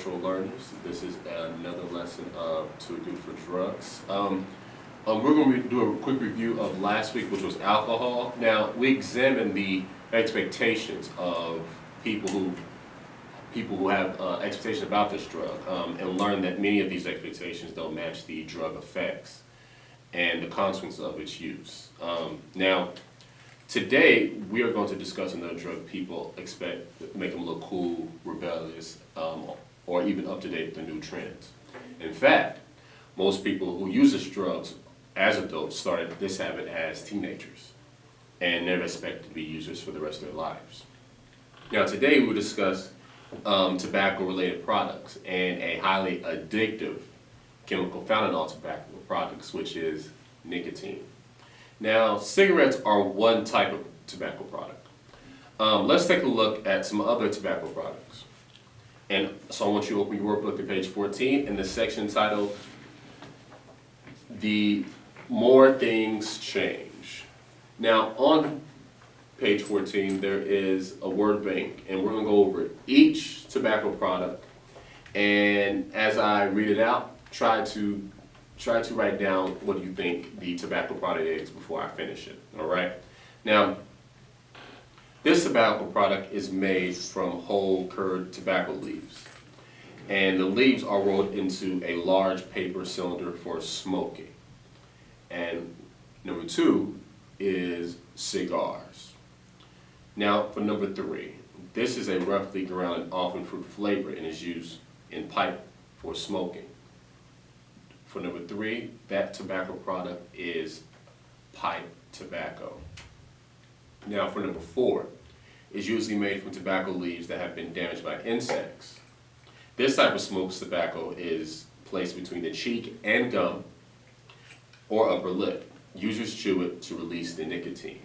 cultural learners. This is another lesson of Too Good for Drugs. We're going to do a quick review of last week, which was alcohol. Now, we examined the expectations of people who have expectations about this drug, and learned that many of these expectations don't match the drug effects and the consequences of its use. Now, today we are going to discuss another drug people expect to make them look cool, rebellious, or even up to date with the new trends. In fact, most people who use this drugs as adults started this habit as teenagers and never expected to be users for the rest of their lives. Now today we'll discuss tobacco-related products and a highly addictive chemical found in all tobacco products, which is nicotine. Now, cigarettes are one type of tobacco product. Let's take a look at some other tobacco products. And so I want you to open your workbook to page 14 in the section titled The More Things Change. Now, on page 14, there is a word bank, and we're going to go over each tobacco product. And as I read it out, try to write down what you think the tobacco product is before I finish it. All right. Now, this tobacco product is made from whole curd tobacco leaves, and the leaves are rolled into a large paper cylinder for smoking. And number two is cigars. Now, for number three, this is a roughly ground and often fruit flavor and is used in pipe for smoking. For number three, that tobacco product is pipe tobacco. Now, for number four, is usually made from tobacco leaves that have been damaged by insects. This type of smoked tobacco is placed between the cheek and gum or upper lip. Users chew it to release the nicotine.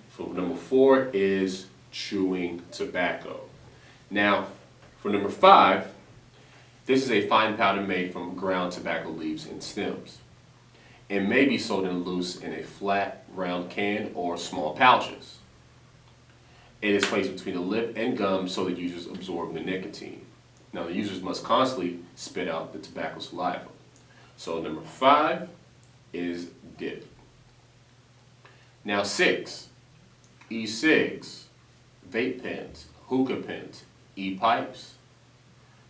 For number four is chewing tobacco. Now, for number five, this is a fine powder made from ground tobacco leaves and stems. It may be sold in loose in a flat, round can or small pouches. It is placed between the lip and gum so that users absorb the nicotine. Now, the users must constantly spit out the tobacco saliva. So number five is dip. Now, six, e-cigs, vape pens, hookah pens, e-pipes,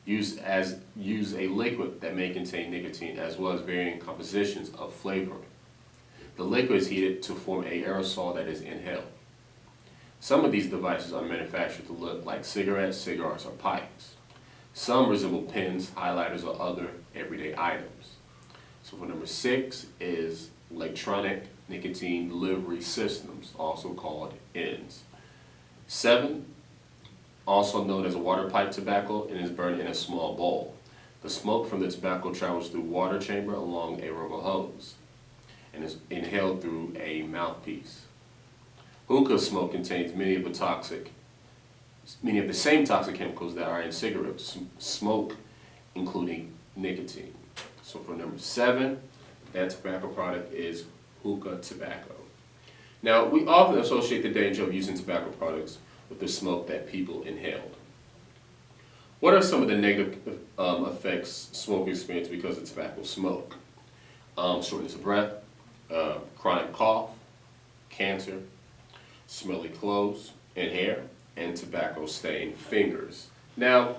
use a liquid that may contain nicotine as well as varying compositions of flavoring. The liquid is heated to form an aerosol that is inhaled. Some of these devices are manufactured to look like cigarettes, cigars, or pipes. Some resemble pens, highlighters, or other everyday items. So for number six is electronic nicotine delivery systems, also called ENDS. Seven, also known as a water pipe tobacco, and is burned in a small bowl. The smoke from the tobacco travels through water chamber along a rubber hose and is inhaled through a mouthpiece. Hookah smoke contains many of the same toxic chemicals that are in cigarette smoke, including nicotine. So for number seven, that tobacco product is hookah tobacco. Now, we often associate the danger of using tobacco products with the smoke that people inhaled. What are some of the negative effects smokers experience because of tobacco smoke? Shortness of breath, chronic cough, cancer, smelly clothes and hair, and tobacco-stained fingers. Now,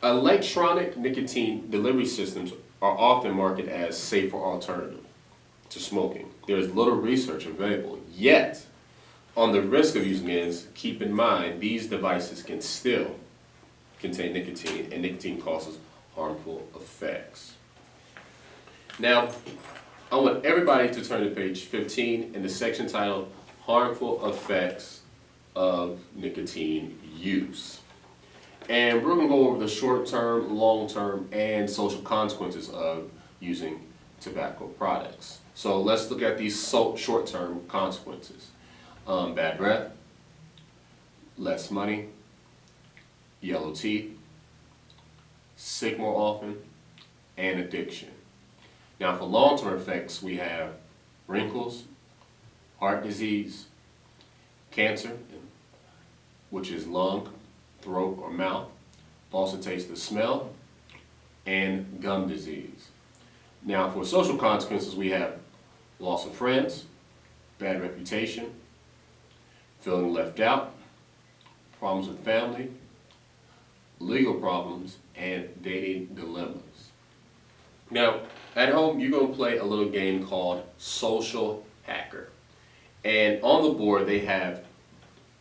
electronic nicotine delivery systems are often marketed as safer alternative to smoking. There is little research available, yet on the risk of using ENDS, keep in mind these devices can still contain nicotine, and nicotine causes harmful effects. Now, I want everybody to turn to page 15 in the section titled Harmful Effects of Nicotine Use. And we're going to go over the short-term, long-term, and social consequences of using tobacco products. So let's look at these short-term consequences. Bad breath, less money, yellow teeth, sick more often, and addiction. Now for long-term effects, we have wrinkles, heart disease, cancer, which is lung, throat, or mouth, falsifies the smell, and gum disease. Now, for social consequences, we have loss of friends, bad reputation, feeling left out, problems with family, legal problems, and dating dilemmas. Now, at home, you're going to play a little game called Social Hacker. And on the board, they have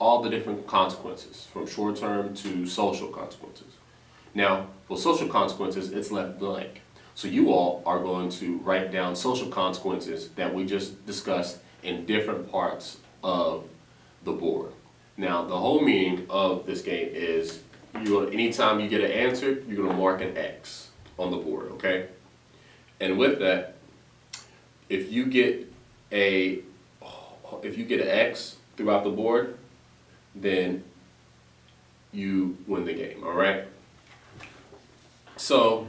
all the different consequences, from short-term to social consequences. Now, for social consequences, it's left blank. So you all are going to write down social consequences that we just discussed in different parts of the board. Now, the whole meaning of this game is anytime you get an answer, you're going to mark an X on the board, okay? And with that, if you get an X throughout the board, then you win the game, all right? So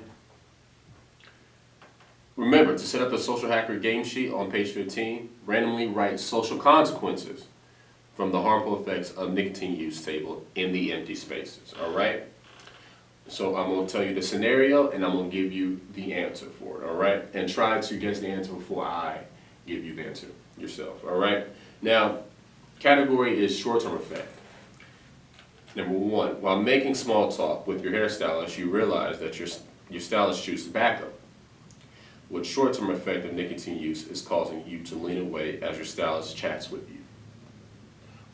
remember to set up the Social Hacker game sheet on page 15, randomly write social consequences from the harmful effects of nicotine use table in the empty spaces, all right? So I'm going to tell you the scenario and I'm going to give you the answer for it, all right? And try to guess the answer before I give you the answer yourself, all right? Now, category is short-term effect. Number one, while making small talk with your hairstylist, you realize that your stylist chews tobacco. What short-term effect of nicotine use is causing you to lean away as your stylist chats with you?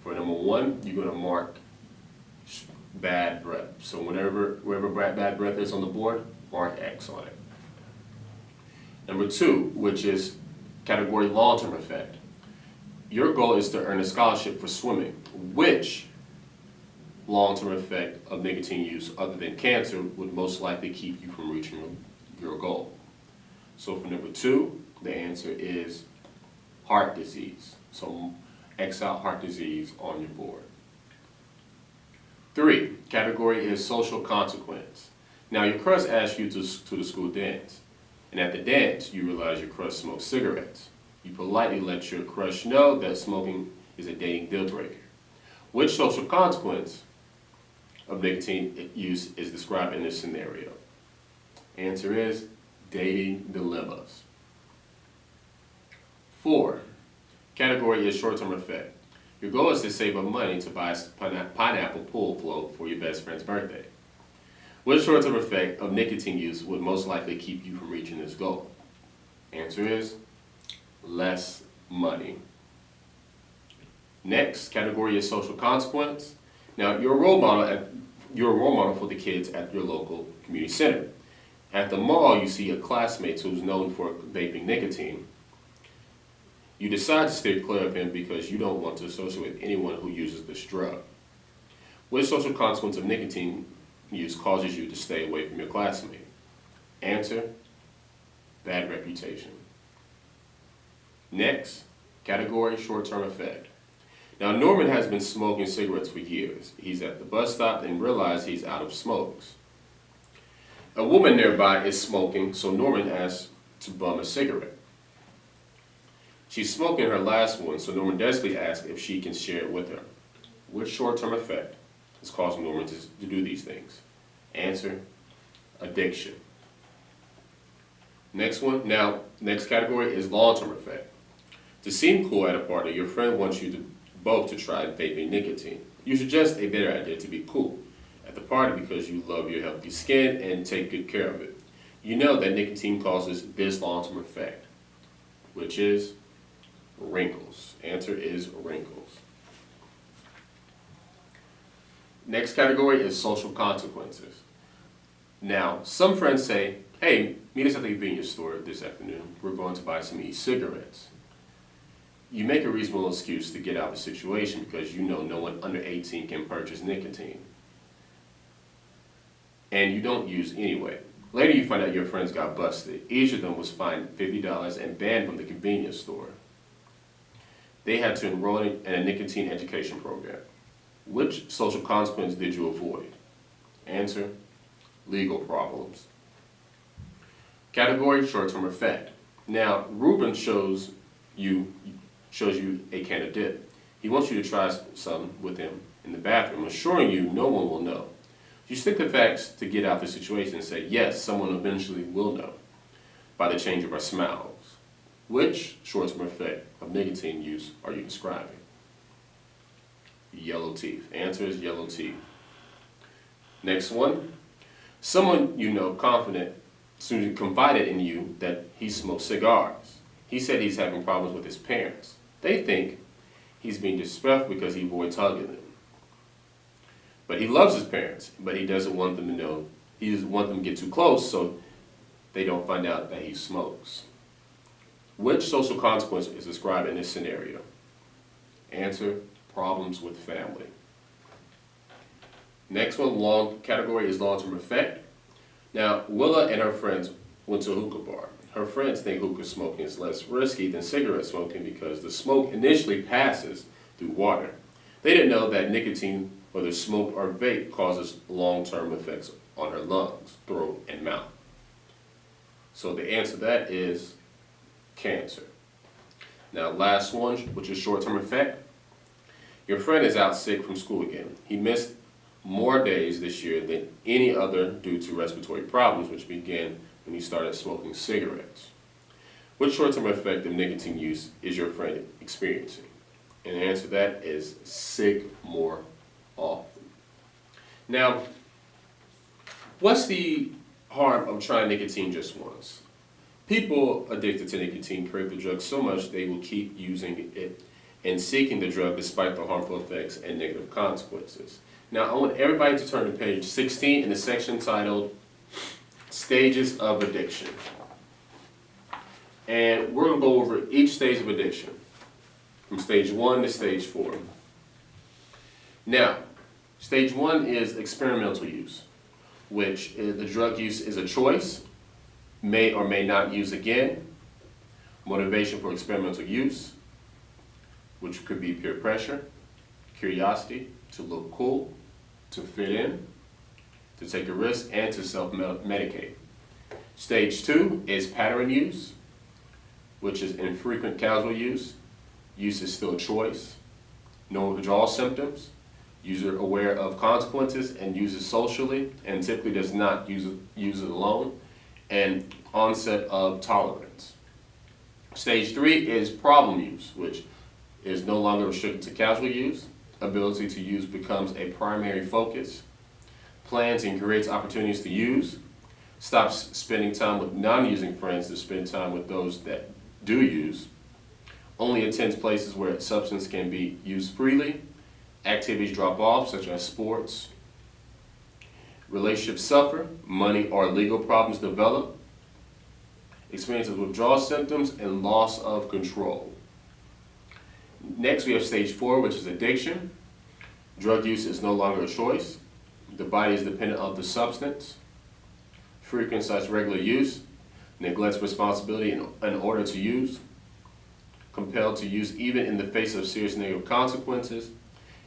For number one, you're going to mark bad breath. So wherever bad breath is on the board, mark X on it. Number two, which is category long-term effect. Your goal is to earn a scholarship for swimming. Which long-term effect of nicotine use, other than cancer, would most likely keep you from reaching your goal? So for number two, the answer is heart disease. So X out heart disease on your board. Three, category is social consequence. Now your crush asks you to the school dance, and at the dance you realize your crush smokes cigarettes. You politely let your crush know that smoking is a dating deal breaker. Which social consequence of nicotine use is described in this scenario? Answer is dating dilemmas. Four, category is short-term effect. Your goal is to save up money to buy a pineapple pool float for your best friend's birthday. What short-term effect of nicotine use would most likely keep you from reaching this goal? Answer is less money. Next category is social consequence. Now you're a role model for the kids at your local community center. At the mall, you see a classmate who's known for vaping nicotine. You decide to stay clear of him because you don't want to associate with anyone who uses this drug. What social consequence of nicotine use causes you to stay away from your classmate? Answer, bad reputation. Next, category short-term effect. Now Norman has been smoking cigarettes for years. He's at the bus stop and realizes he's out of smokes. A woman nearby is smoking, so Norman asks to bum a cigarette. She's smoking her last one, so Norman desperately asks if she can share it with her. Which short-term effect is causing Norman to do these things? Answer, addiction. Next category is long-term effect. To seem cool at a party, your friend wants you both to try vaping nicotine. You suggest a better idea to be cool at the party because you love your healthy skin and take good care of it. You know that nicotine causes this long-term effect, which is wrinkles. Answer is wrinkles. Next category is social consequences. Now, some friends say, hey, meet us at the convenience store this afternoon. We're going to buy some e-cigarettes. You make a reasonable excuse to get out of the situation because you know no one under 18 can purchase nicotine. And you don't use anyway. Later you find out your friends got busted. Each of them was fined $50 and banned from the convenience store. They had to enroll in a nicotine education program. Which social consequence did you avoid? Answer, legal problems. Category, short-term effect. Now, Ruben shows you a can of dip. He wants you to try some with him in the bathroom, assuring you no one will know. You stick to facts to get out the situation and say, yes, someone eventually will know by the change of our smiles. Which short-term effect of nicotine use are you describing? Yellow teeth. Answer is yellow teeth. Next one. Someone you know confided in you that he smokes cigars. He said he's having problems with his parents. They think he's being disrespectful because he avoids hugging them. But he loves his parents, but he doesn't want them to know. He doesn't want them to get too close so they don't find out that he smokes. Which social consequence is described in this scenario? Answer, problems with family. Next one, category is long-term effect. Now, Willa and her friends went to a hookah bar. Her friends think hookah smoking is less risky than cigarette smoking because the smoke initially passes through water. They didn't know that nicotine, whether smoke or vape, causes long-term effects on her lungs, throat, and mouth. So the answer to that is cancer. Now, last one, which is short-term effect. Your friend is out sick from school again. He missed more days this year than any other due to respiratory problems, which began when he started smoking cigarettes. What short-term effect of nicotine use is your friend experiencing? And the answer to that is sick more often. Now, what's the harm of trying nicotine just once? People addicted to nicotine crave the drug so much they will keep using it and seeking the drug despite the harmful effects and negative consequences. Now, I want everybody to turn to page 16 in the section titled Stages of Addiction. And we're going to go over each stage of addiction, from stage 1 to stage 4. Now, stage 1 is experimental use, which is the drug use is a choice, may or may not use again, motivation for experimental use, which could be peer pressure, curiosity, to look cool, to fit in, to take a risk, and to self-medicate. Stage 2 is pattern use, which is infrequent casual use. Use is still a choice. No withdrawal symptoms. User aware of consequences and uses socially, and typically does not use it alone. And onset of tolerance. Stage 3 is problem use, which is no longer restricted to casual use. Ability to use becomes a primary focus. Plans and creates opportunities to use. Stops spending time with non-using friends to spend time with those that do use. Only attends places where substance can be used freely. Activities drop off, such as sports. Relationships suffer. Money or legal problems develop. Experiences withdrawal symptoms and loss of control. Next, we have stage 4, which is addiction. Drug use is no longer a choice. The body is dependent on the substance. Frequent / regular use. Neglects responsibility in order to use. Compelled to use even in the face of serious negative consequences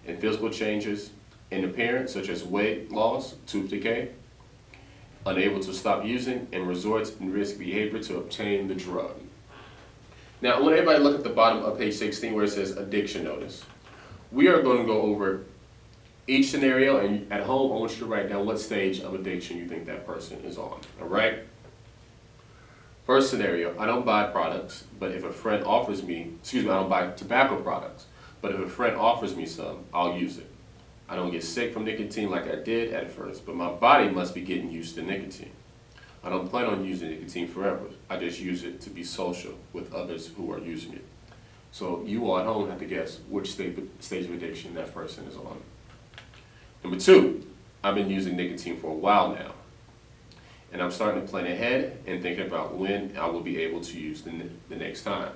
and physical changes in appearance, such as weight loss, tooth decay. Unable to stop using and resorts in risk behavior to obtain the drug. Now, I want everybody to look at the bottom of page 16 where it says addiction notice. We are going to go over each scenario, and at home, I want you to write down what stage of addiction you think that person is on, all right? First scenario, I don't buy products, but if a friend offers me, I don't buy tobacco products, but if a friend offers me some, I'll use it. I don't get sick from nicotine like I did at first, but my body must be getting used to nicotine. I don't plan on using nicotine forever. I just use it to be social with others who are using it. So you all at home have to guess which stage of addiction that person is on. Number 2, I've been using nicotine for a while now. And I'm starting to plan ahead and thinking about when I will be able to use the next time.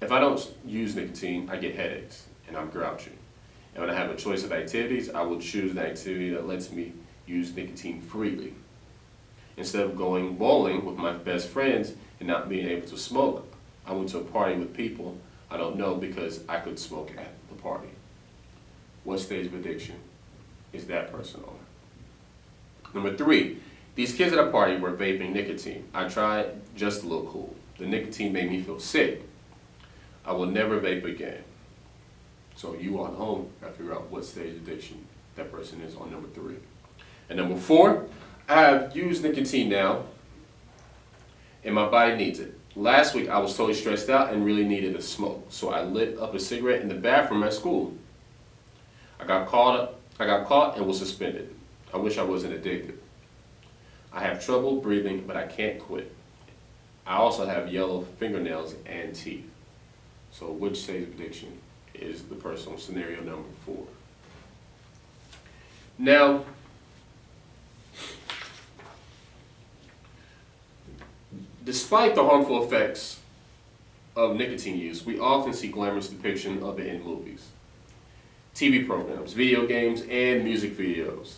If I don't use nicotine, I get headaches and I'm grouchy. And when I have a choice of activities, I will choose an activity that lets me use nicotine freely. Instead of going bowling with my best friends and not being able to smoke, I went to a party with people I don't know because I could smoke at the party. What stage of addiction is that person on? Number 3, these kids at a party were vaping nicotine. I tried just to look cool. The nicotine made me feel sick. I will never vape again. So you all at home have to figure out what stage of addiction that person is on number 3. And number 4, I have used nicotine now, and my body needs it. Last week I was totally stressed out and really needed a smoke, so I lit up a cigarette in the bathroom at school. I got caught and was suspended. I wish I wasn't addicted. I have trouble breathing, but I can't quit. I also have yellow fingernails and teeth. So which stage of addiction is the person on scenario number 4? Now, despite the harmful effects of nicotine use, we often see glamorous depiction of it in movies, TV programs, video games, and music videos.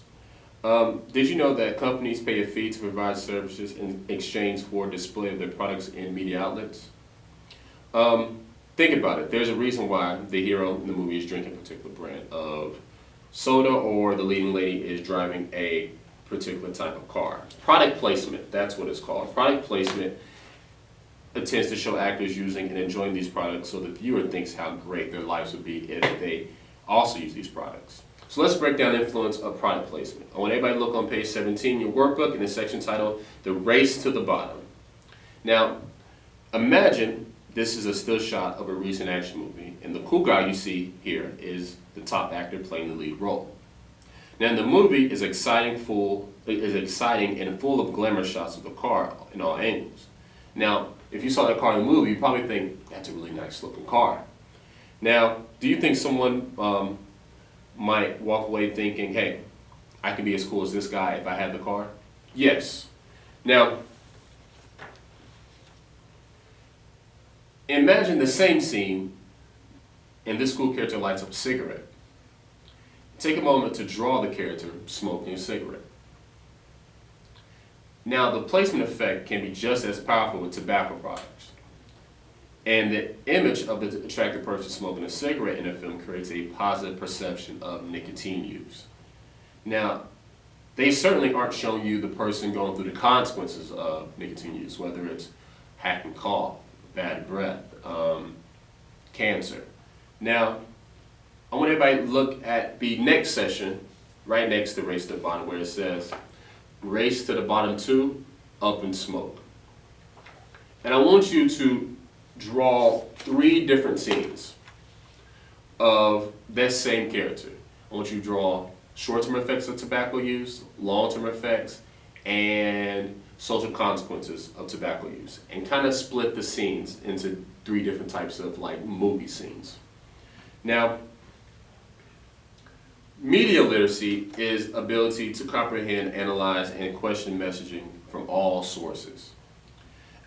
Did you know that companies pay a fee to provide services in exchange for display of their products in media outlets? Think about it. There's a reason why the hero in the movie is drinking a particular brand of soda, or the leading lady is driving a particular type of car. Product placement, that's what it's called. Product placement attempts to show actors using and enjoying these products so the viewer thinks how great their lives would be if they also use these products. So let's break down the influence of product placement. I want everybody to look on page 17, your workbook, in the section titled The Race to the Bottom. Now, imagine this is a still shot of a recent action movie, and the cool guy you see here is the top actor playing the lead role. Now, the movie is exciting and full of glamour shots of the car in all angles. Now, if you saw that car in the movie, you probably think, that's a really nice looking car. Now, do you think someone might walk away thinking, hey, I could be as cool as this guy if I had the car? Yes. Now, imagine the same scene, and this cool character lights up a cigarette. Take a moment to draw the character smoking a cigarette. Now, the placement effect can be just as powerful with tobacco products. And the image of the attractive person smoking a cigarette in a film creates a positive perception of nicotine use. Now, they certainly aren't showing you the person going through the consequences of nicotine use, whether it's hacking cough, bad breath, cancer. Now, I want everybody to look at the next session, right next to Race to the Bottom, where it says, Race to the Bottom 2, Up in Smoke. And I want you to draw 3 different scenes of that same character. I want you to draw short-term effects of tobacco use, long-term effects, and social consequences of tobacco use, and kind of split the scenes into 3 different types of movie scenes. Now, media literacy is ability to comprehend, analyze, and question messaging from all sources.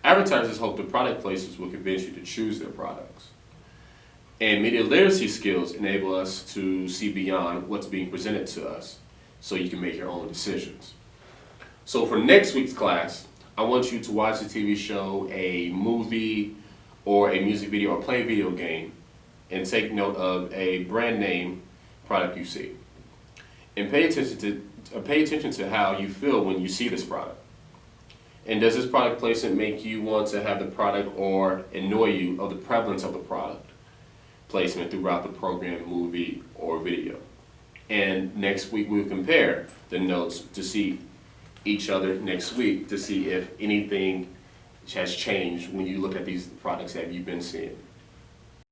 Advertisers hope the product placers will convince you to choose their products. And media literacy skills enable us to see beyond what's being presented to us so you can make your own decisions. So for next week's class, I want you to watch a TV show, a movie, or a music video, or play a video game, and take note of a brand name product you see. And pay attention to how you feel when you see this product. And does this product placement make you want to have the product or annoy you of the prevalence of the product placement throughout the program, movie, or video? And next week we'll compare the notes to see each other next week to see if anything has changed when you look at these products that you've been seeing.